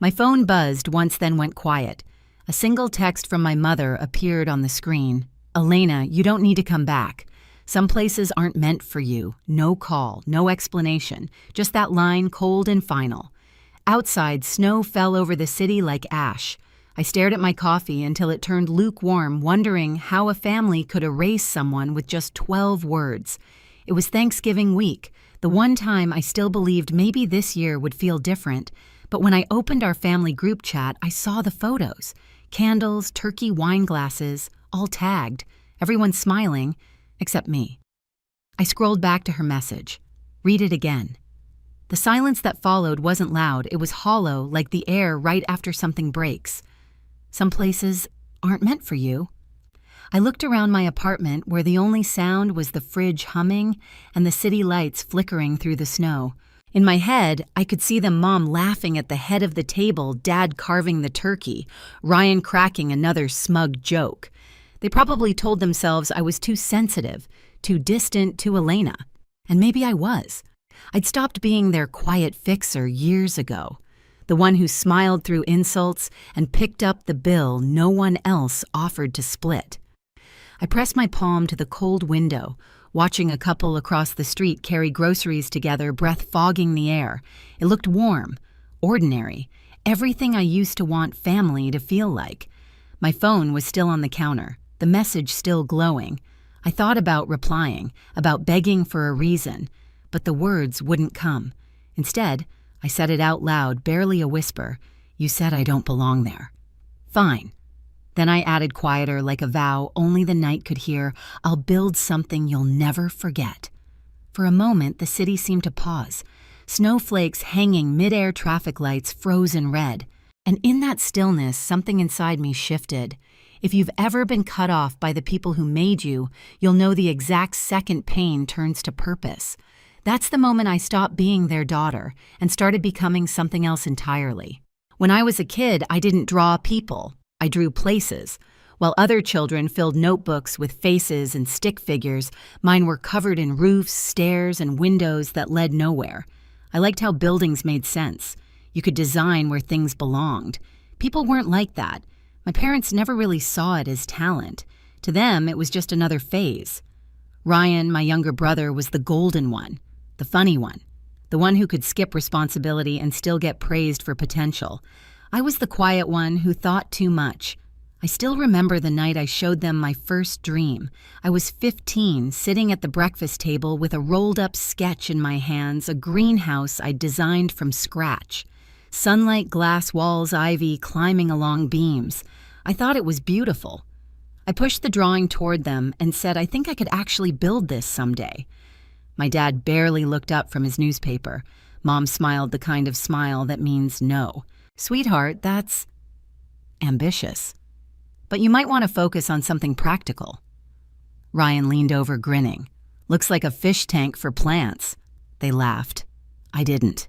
My phone buzzed once, then went quiet. A single text from my mother appeared on the screen. "Elena, you don't need to come back. Some places aren't meant for you. No call, no explanation. Just that line, cold and final." Outside, snow fell over the city like ash. I stared at my coffee until it turned lukewarm, wondering how a family could erase someone with just 12 words. It was Thanksgiving week, the one time I still believed maybe this year would feel different. But when I opened our family group chat, I saw the photos. Candles, turkey wine glasses, all tagged. Everyone smiling, except me. I scrolled back to her message. Read it again. The silence that followed wasn't loud, it was hollow, like the air right after something breaks. "Some places aren't meant for you." I looked around my apartment where the only sound was the fridge humming and the city lights flickering through the snow. In my head, I could see them, Mom laughing at the head of the table, Dad carving the turkey, Ryan cracking another smug joke. They probably told themselves I was too sensitive, too distant to Elena. And maybe I was. I'd stopped being their quiet fixer years ago, the one who smiled through insults and picked up the bill no one else offered to split. I pressed my palm to the cold window, watching a couple across the street carry groceries together, breath fogging the air. It looked warm, ordinary, everything I used to want family to feel like. My phone was still on the counter, the message still glowing. I thought about replying, about begging for a reason, but the words wouldn't come. Instead, I said it out loud, barely a whisper. "You said I don't belong there." "Fine." Then I added quieter, like a vow only the night could hear, "I'll build something you'll never forget." For a moment, the city seemed to pause. Snowflakes hanging mid-air, traffic lights frozen red. And in that stillness, something inside me shifted. If you've ever been cut off by the people who made you, you'll know the exact second pain turns to purpose. That's the moment I stopped being their daughter and started becoming something else entirely. When I was a kid, I didn't draw people. I drew places. While other children filled notebooks with faces and stick figures, mine were covered in roofs, stairs, and windows that led nowhere. I liked how buildings made sense. You could design where things belonged. People weren't like that. My parents never really saw it as talent. To them, it was just another phase. Ryan, my younger brother, was the golden one, the funny one, the one who could skip responsibility and still get praised for potential. I was the quiet one who thought too much. I still remember the night I showed them my first dream. I was 15, sitting at the breakfast table with a rolled-up sketch in my hands, a greenhouse I'd designed from scratch. Sunlight, glass walls, ivy climbing along beams. I thought it was beautiful. I pushed the drawing toward them and said, "I think I could actually build this someday." My dad barely looked up from his newspaper. Mom smiled the kind of smile that means no. "Sweetheart, that's ambitious. But you might want to focus on something practical." Ryan leaned over, grinning. "Looks like a fish tank for plants." They laughed. I didn't.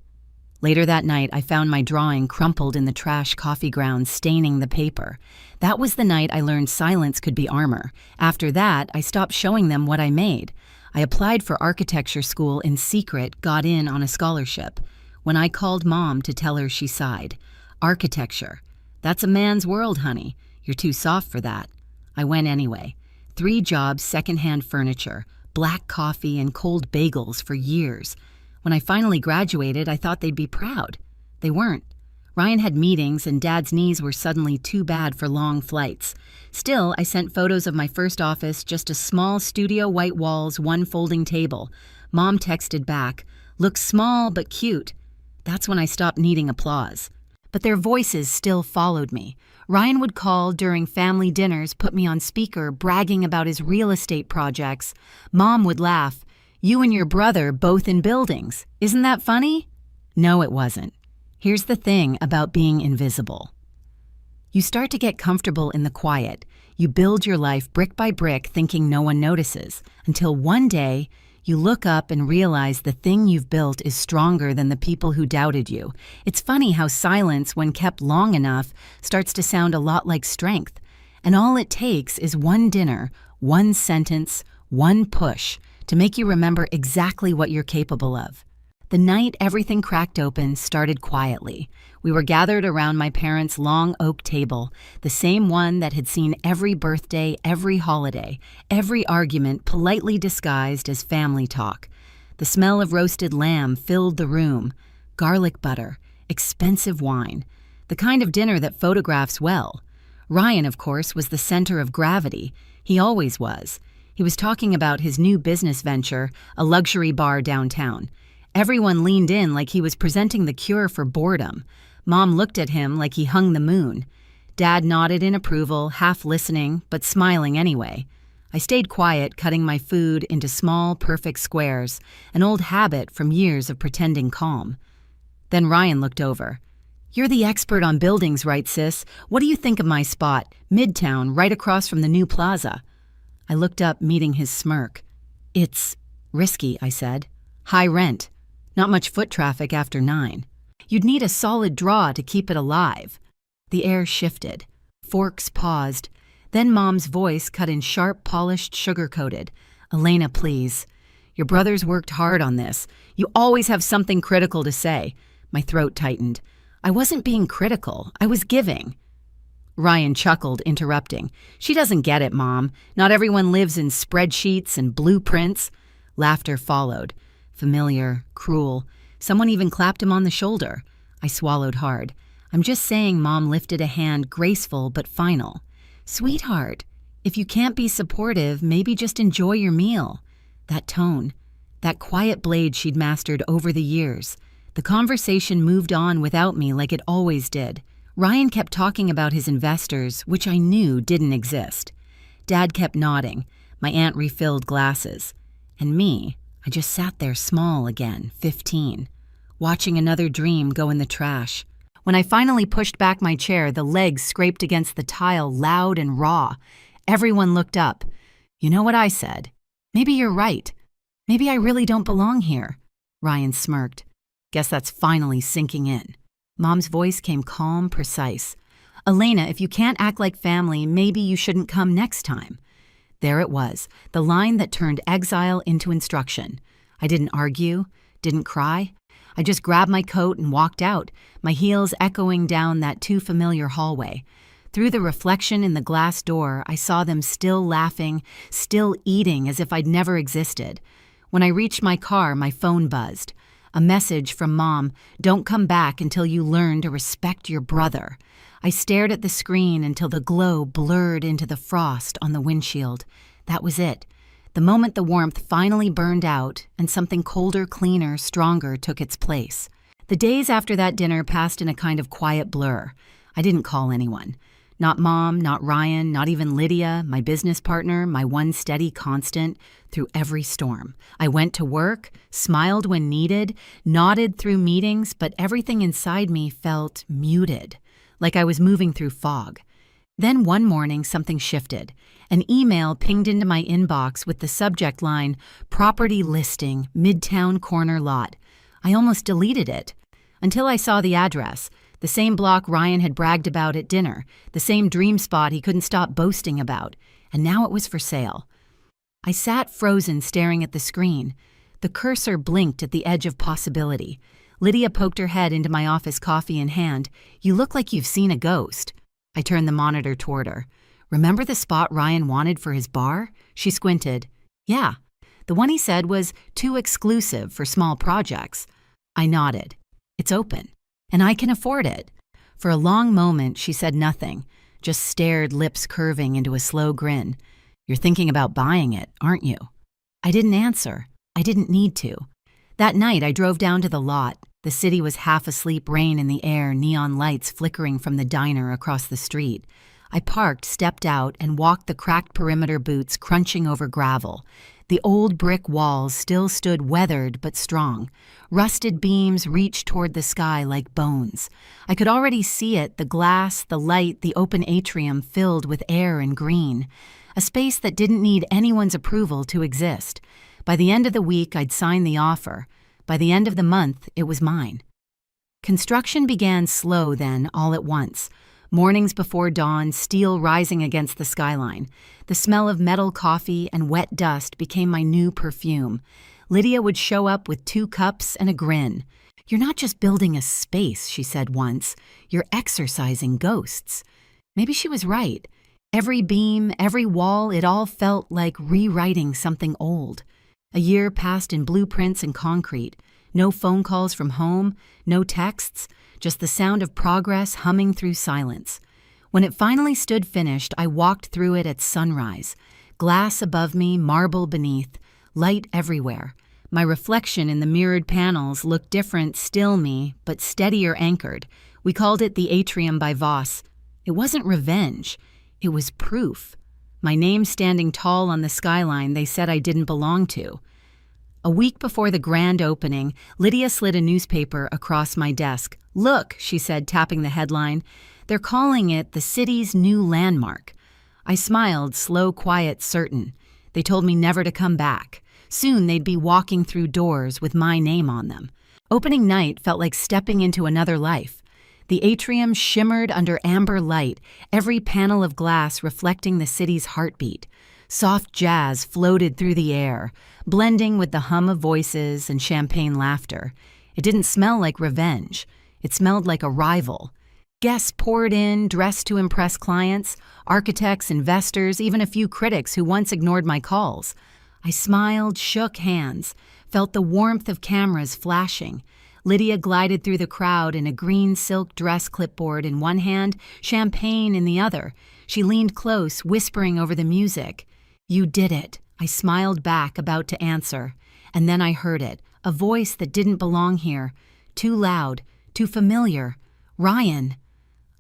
Later that night, I found my drawing crumpled in the trash coffee grounds, staining the paper. That was the night I learned silence could be armor. After that, I stopped showing them what I made. I applied for architecture school in secret, got in on a scholarship. When I called Mom to tell her, she sighed. "Architecture. That's a man's world, honey. You're too soft for that." I went anyway. 3 jobs, secondhand furniture, black coffee, and cold bagels for years. When I finally graduated, I thought they'd be proud. They weren't. Ryan had meetings, and Dad's knees were suddenly too bad for long flights. Still, I sent photos of my first office, just a small studio, white walls, 1 folding table. Mom texted back, "Looks small but cute." That's when I stopped needing applause. But their voices still followed me. Ryan would call during family dinners, put me on speaker, bragging about his real estate projects. Mom would laugh, "You and your brother both in buildings. Isn't that funny?" No, it wasn't. Here's the thing about being invisible. You start to get comfortable in the quiet. You build your life brick by brick, thinking no one notices, until one day, you look up and realize the thing you've built is stronger than the people who doubted you. It's funny how silence, when kept long enough, starts to sound a lot like strength. And all it takes is one dinner, one sentence, one push to make you remember exactly what you're capable of. The night everything cracked open started quietly. We were gathered around my parents' long oak table, the same one that had seen every birthday, every holiday, every argument politely disguised as family talk. The smell of roasted lamb filled the room, garlic butter, expensive wine, the kind of dinner that photographs well. Ryan, of course, was the center of gravity. He always was. He was talking about his new business venture, a luxury bar downtown. Everyone leaned in like he was presenting the cure for boredom. Mom looked at him like he hung the moon. Dad nodded in approval, half listening, but smiling anyway. I stayed quiet, cutting my food into small, perfect squares, an old habit from years of pretending calm. Then Ryan looked over. "You're the expert on buildings, right, sis? What do you think of my spot, Midtown, right across from the new plaza?" I looked up, meeting his smirk. "It's risky," I said. "High rent. Not much foot traffic after 9. You'd need a solid draw to keep it alive." The air shifted. Forks paused. Then Mom's voice cut in sharp, polished, sugar-coated. "Elena, please. Your brothers worked hard on this. You always have something critical to say." My throat tightened. I wasn't being critical. I was giving. Ryan chuckled, interrupting. "She doesn't get it, Mom. Not everyone lives in spreadsheets and blueprints." Laughter followed. Familiar, cruel. Someone even clapped him on the shoulder. I swallowed hard. "I'm just saying," Mom lifted a hand, graceful but final. "Sweetheart, if you can't be supportive, maybe just enjoy your meal." That tone, that quiet blade she'd mastered over the years. The conversation moved on without me like it always did. Ryan kept talking about his investors, which I knew didn't exist. Dad kept nodding. My aunt refilled glasses. And me, I just sat there small again, 15, watching another dream go in the trash. When I finally pushed back my chair, the legs scraped against the tile loud and raw. Everyone looked up. "You know what I said? Maybe you're right. Maybe I really don't belong here." Ryan smirked. "Guess that's finally sinking in." Mom's voice came calm, precise. "Elena, if you can't act like family, maybe you shouldn't come next time." There it was, the line that turned exile into instruction. I didn't argue, didn't cry. I just grabbed my coat and walked out, my heels echoing down that too familiar hallway. Through the reflection in the glass door, I saw them still laughing, still eating as if I'd never existed. When I reached my car, my phone buzzed. A message from Mom, "Don't come back until you learn to respect your brother." I stared at the screen until the glow blurred into the frost on the windshield. That was it. The moment the warmth finally burned out and something colder, cleaner, stronger took its place. The days after that dinner passed in a kind of quiet blur. I didn't call anyone. Not Mom, not Ryan, not even Lydia, my business partner, my one steady constant, through every storm. I went to work, smiled when needed, nodded through meetings, but everything inside me felt muted, like I was moving through fog. Then one morning, something shifted. An email pinged into my inbox with the subject line, "Property listing, Midtown corner lot." I almost deleted it, until I saw the address. The same block Ryan had bragged about at dinner, the same dream spot he couldn't stop boasting about, and now it was for sale. I sat frozen, staring at the screen. The cursor blinked at the edge of possibility. Lydia poked her head into my office, coffee in hand. "You look like you've seen a ghost." I turned the monitor toward her. "Remember the spot Ryan wanted for his bar?" She squinted. "Yeah. The one he said was too exclusive for small projects." I nodded. "It's open. And I can afford it." For a long moment, she said nothing, just stared, lips curving into a slow grin. "You're thinking about buying it, aren't you?" I didn't answer. I didn't need to. That night, I drove down to the lot. The city was half asleep, rain in the air, neon lights flickering from the diner across the street. I parked, stepped out, and walked the cracked perimeter boots crunching over gravel. The old brick walls still stood weathered but strong. Rusted beams reached toward the sky like bones. I could already see it, the glass, the light, the open atrium filled with air and green. A space that didn't need anyone's approval to exist. By the end of the week, I'd sign the offer. By the end of the month, it was mine. Construction began slow then, all at once. Mornings before dawn, steel rising against the skyline. The smell of metal coffee and wet dust became my new perfume. Lydia would show up with 2 cups and a grin. "You're not just building a space," she said once. "You're exorcising ghosts." Maybe she was right. Every beam, every wall, it all felt like rewriting something old. A year passed in blueprints and concrete. No phone calls from home, no texts, just the sound of progress humming through silence. When it finally stood finished, I walked through it at sunrise. Glass above me, marble beneath, light everywhere. My reflection in the mirrored panels looked different, still me, but steadier anchored. We called it the Atrium by Voss. It wasn't revenge. It was proof. My name standing tall on the skyline they said I didn't belong to. A week before the grand opening, Lydia slid a newspaper across my desk. "Look," she said, tapping the headline. "They're calling it the city's new landmark." I smiled, slow, quiet, certain. They told me never to come back. Soon they'd be walking through doors with my name on them. Opening night felt like stepping into another life. The atrium shimmered under amber light, every panel of glass reflecting the city's heartbeat. Soft jazz floated through the air, blending with the hum of voices and champagne laughter. It didn't smell like revenge. It smelled like arrival. Guests poured in, dressed to impress clients, architects, investors, even a few critics who once ignored my calls. I smiled, shook hands, felt the warmth of cameras flashing. Lydia glided through the crowd in a green silk dress, clipboard in one hand, champagne in the other. She leaned close, whispering over the music. "You did it," I smiled back, about to answer. And then I heard it, a voice that didn't belong here. Too loud, too familiar. "Ryan."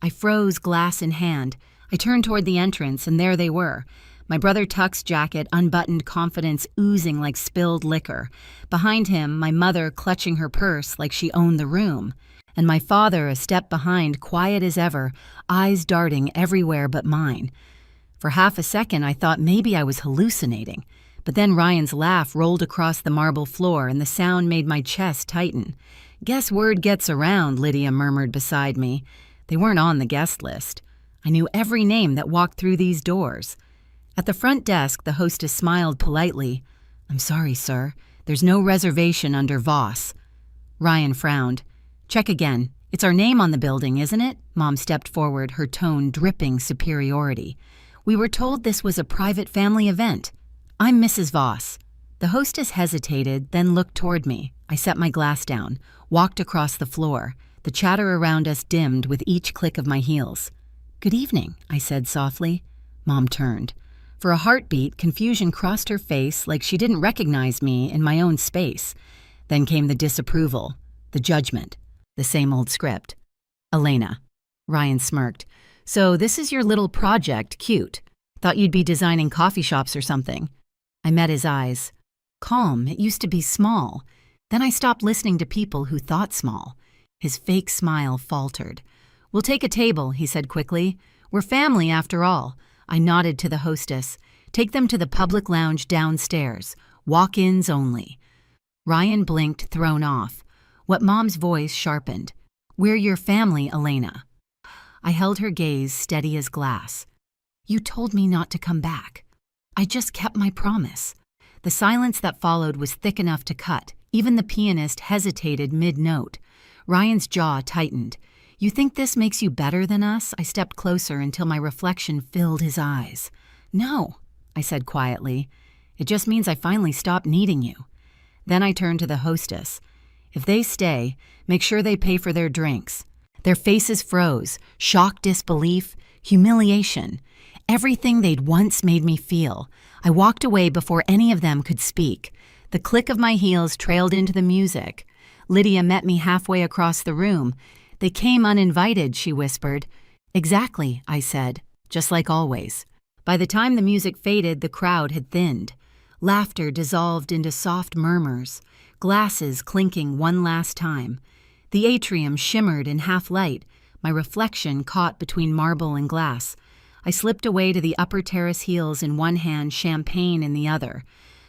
I froze, glass in hand. I turned toward the entrance, and there they were. My brother Tuck's jacket unbuttoned, confidence oozing like spilled liquor. Behind him, my mother clutching her purse like she owned the room. And my father a step behind, quiet as ever, eyes darting everywhere but mine. For half a second, I thought maybe I was hallucinating. But then Ryan's laugh rolled across the marble floor, and the sound made my chest tighten. "Guess word gets around," Lydia murmured beside me. They weren't on the guest list. I knew every name that walked through these doors. At the front desk, the hostess smiled politely. "I'm sorry, sir. There's no reservation under Voss." Ryan frowned. "Check again. It's our name on the building, isn't it?" Mom stepped forward, her tone dripping superiority. "We were told this was a private family event. I'm Mrs. Voss." The hostess hesitated, then looked toward me. I set my glass down, walked across the floor. The chatter around us dimmed with each click of my heels. "Good evening," I said softly. Mom turned. For a heartbeat, confusion crossed her face like she didn't recognize me in my own space. Then came the disapproval, the judgment, the same old script. "Elena." Ryan smirked. "So this is your little project, cute. Thought you'd be designing coffee shops or something." I met his eyes. Calm, it used to be small. Then I stopped listening to people who thought small. His fake smile faltered. "We'll take a table," he said quickly. "We're family after all." I nodded to the hostess. "Take them to the public lounge downstairs. Walk-ins only." Ryan blinked, thrown off. What Mom's voice sharpened. "We're your family, Elena." I held her gaze steady as glass. "You told me not to come back. I just kept my promise." The silence that followed was thick enough to cut. Even the pianist hesitated mid-note. Ryan's jaw tightened. "You think this makes you better than us?" I stepped closer until my reflection filled his eyes. "No," I said quietly. "It just means I finally stopped needing you." Then I turned to the hostess. "If they stay, make sure they pay for their drinks." Their faces froze, shock, disbelief, humiliation. Everything they'd once made me feel. I walked away before any of them could speak. The click of my heels trailed into the music. Lydia met me halfway across the room. "They came uninvited," she whispered. "Exactly," I said, just like always. By the time the music faded, the crowd had thinned. Laughter dissolved into soft murmurs, glasses clinking one last time. The atrium shimmered in half-light, my reflection caught between marble and glass. I slipped away to the upper terrace, heels in one hand, champagne in the other.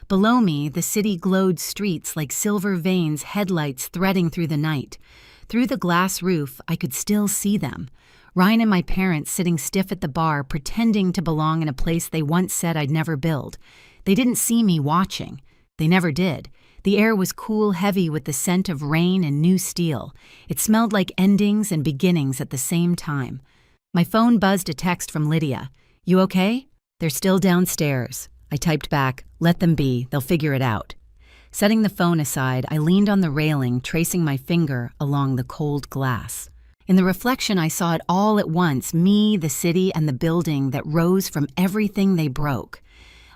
Below me, the city glowed streets like silver veins, headlights threading through the night. Through the glass roof, I could still see them. Ryan and my parents sitting stiff at the bar, pretending to belong in a place they once said I'd never build. They didn't see me watching. They never did. The air was cool, heavy with the scent of rain and new steel. It smelled like endings and beginnings at the same time. My phone buzzed a text from Lydia. "You okay?" "They're still downstairs." I typed back, "Let them be, they'll figure it out." Setting the phone aside, I leaned on the railing, tracing my finger along the cold glass. In the reflection, I saw it all at once, me, the city, and the building that rose from everything they broke.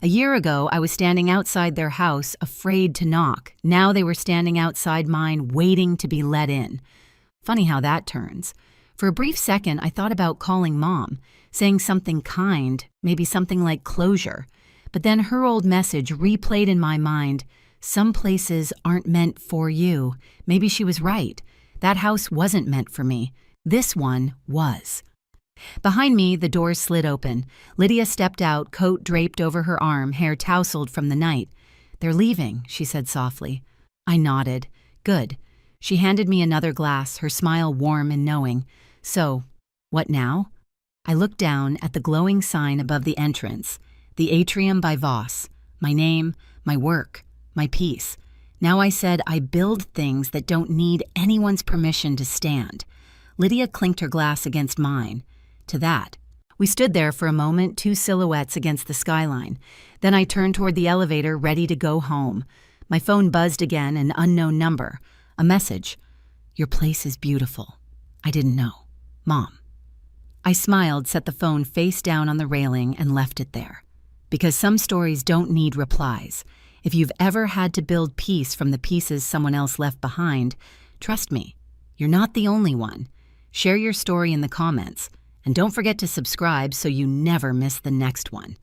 A year ago, I was standing outside their house, afraid to knock. Now they were standing outside mine, waiting to be let in. Funny how that turns. For a brief second, I thought about calling Mom, saying something kind, maybe something like closure. But then her old message replayed in my mind. Some places aren't meant for you. Maybe she was right. That house wasn't meant for me. This one was. Behind me, the doors slid open. Lydia stepped out, coat draped over her arm, hair tousled from the night. "They're leaving," she said softly. I nodded. "Good." She handed me another glass, her smile warm and knowing. "So, what now?" I looked down at the glowing sign above the entrance. The Atrium by Voss. My name, my work, my peace. Now I said I build things that don't need anyone's permission to stand. Lydia clinked her glass against mine. To that. We stood there for a moment, two silhouettes against the skyline. Then I turned toward the elevator, ready to go home. My phone buzzed again, an unknown number. A message. "Your place is beautiful." I didn't know. Mom. I smiled, set the phone face down on the railing, and left it there. Because some stories don't need replies. If you've ever had to build peace from the pieces someone else left behind, trust me, you're not the only one. Share your story in the comments. And don't forget to subscribe so you never miss the next one.